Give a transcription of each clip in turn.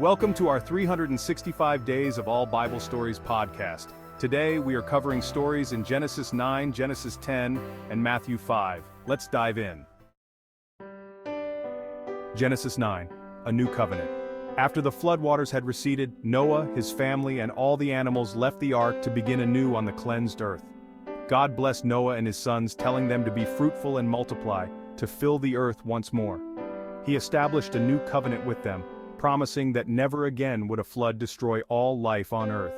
Welcome to our 365 Days of All Bible Stories podcast. Today we are covering stories in Genesis 9, Genesis 10, and Matthew 5. Let's dive in. Genesis 9, a new covenant. After the floodwaters had receded, Noah, his family, and all the animals left the ark to begin anew on the cleansed earth. God blessed Noah and his sons, telling them to be fruitful and multiply, to fill the earth once more. He established a new covenant with them, promising that never again would a flood destroy all life on earth.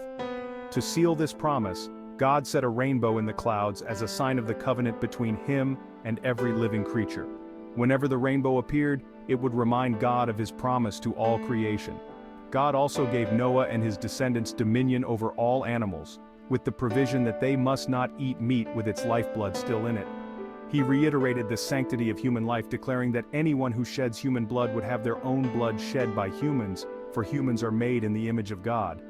To seal this promise, God set a rainbow in the clouds as a sign of the covenant between him and every living creature. Whenever the rainbow appeared, it would remind God of his promise to all creation. God also gave Noah and his descendants dominion over all animals, with the provision that they must not eat meat with its lifeblood still in it. He reiterated the sanctity of human life, declaring that anyone who sheds human blood would have their own blood shed by humans, for humans are made in the image of God.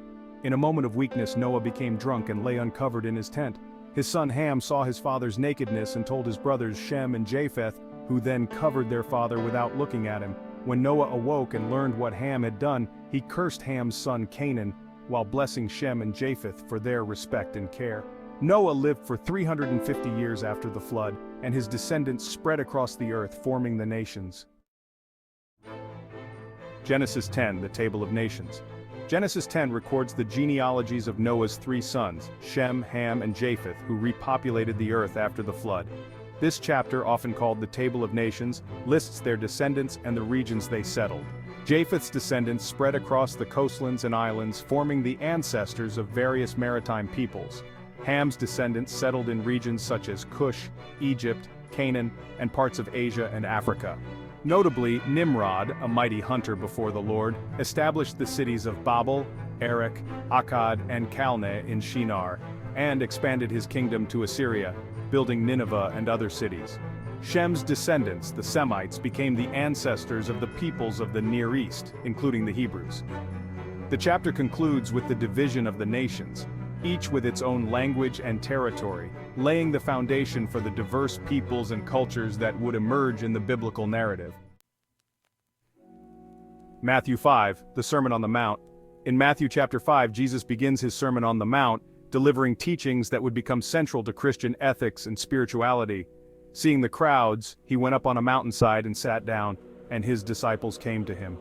In a moment of weakness, Noah became drunk and lay uncovered in his tent. His son Ham saw his father's nakedness and told his brothers Shem and Japheth, who then covered their father without looking at him. When Noah awoke and learned what Ham had done, he cursed Ham's son Canaan, while blessing Shem and Japheth for their respect and care. Noah lived for 350 years after the flood, and his descendants spread across the earth, forming the nations. Genesis 10, the Table of Nations. Genesis 10 records the genealogies of Noah's three sons, Shem, Ham, and Japheth, who repopulated the earth after the flood. This chapter, often called the Table of Nations, lists their descendants and the regions they settled. Japheth's descendants spread across the coastlands and islands, forming the ancestors of various maritime peoples. Ham's descendants settled in regions such as Cush, Egypt, Canaan, and parts of Asia and Africa. Notably, Nimrod, a mighty hunter before the Lord, established the cities of Babel, Erech, Akkad, and Calneh in Shinar, and expanded his kingdom to Assyria, building Nineveh and other cities. Shem's descendants, the Semites, became the ancestors of the peoples of the Near East, including the Hebrews. The chapter concludes with the division of the nations, each with its own language and territory, laying the foundation for the diverse peoples and cultures that would emerge in the biblical narrative. Matthew 5, the Sermon on the Mount. In Matthew chapter 5, Jesus begins his Sermon on the Mount, delivering teachings that would become central to Christian ethics and spirituality. Seeing the crowds, he went up on a mountainside and sat down, and his disciples came to him.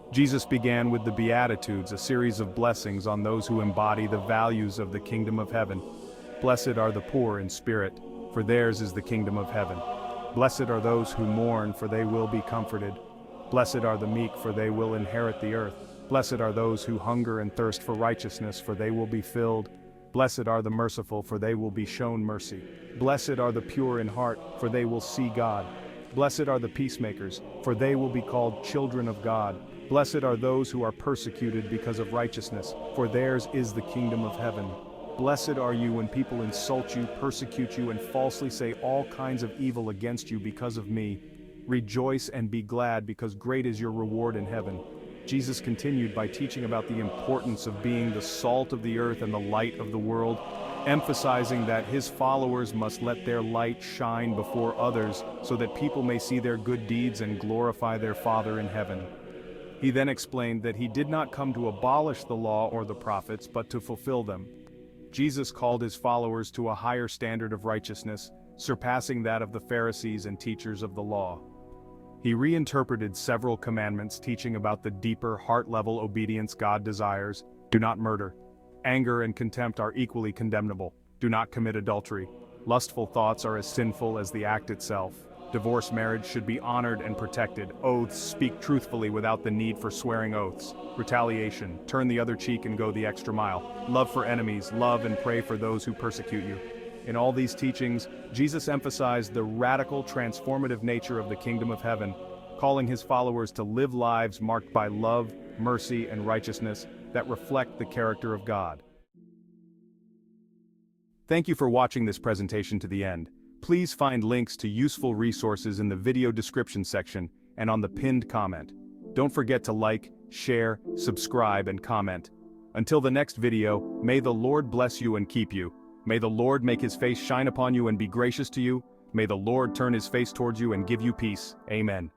Jesus began with the Beatitudes, a series of blessings on those who embody the values of the kingdom of heaven. Blessed are the poor in spirit, for theirs is the kingdom of heaven. Blessed are those who mourn, for they will be comforted. Blessed are the meek, for they will inherit the earth. Blessed are those who hunger and thirst for righteousness, for they will be filled. Blessed are the merciful, for they will be shown mercy. Blessed are the pure in heart, for they will see God. Blessed are the peacemakers, for they will be called children of God. Blessed are those who are persecuted because of righteousness, for theirs is the kingdom of heaven. Blessed are you when people insult you, persecute you, and falsely say all kinds of evil against you because of me. Rejoice and be glad, because great is your reward in heaven. Jesus continued by teaching about the importance of being the salt of the earth and the light of the world, emphasizing that his followers must let their light shine before others so that people may see their good deeds and glorify their Father in heaven. He then explained that he did not come to abolish the law or the prophets, but to fulfill them. Jesus called his followers to a higher standard of righteousness, surpassing that of the Pharisees and teachers of the law. He reinterpreted several commandments, teaching about the deeper, heart-level obedience God desires. Do not murder. Anger and contempt are equally condemnable. Do not commit adultery. Lustful thoughts are as sinful as the act itself. Divorced marriage should be honored and protected. Oaths, speak truthfully without the need for swearing oaths. Retaliation, turn the other cheek and go the extra mile. Love for enemies, love and pray for those who persecute you. In all these teachings, Jesus emphasized the radical, transformative nature of the kingdom of heaven, calling his followers to live lives marked by love, mercy, and righteousness that reflect the character of God. Thank you for watching this presentation to the end. Please find links to useful resources in the video description section and on the pinned comment. Don't forget to like, share, subscribe, and comment. Until the next video, may the Lord bless you and keep you. May the Lord make his face shine upon you and be gracious to you. May the Lord turn his face towards you and give you peace. Amen.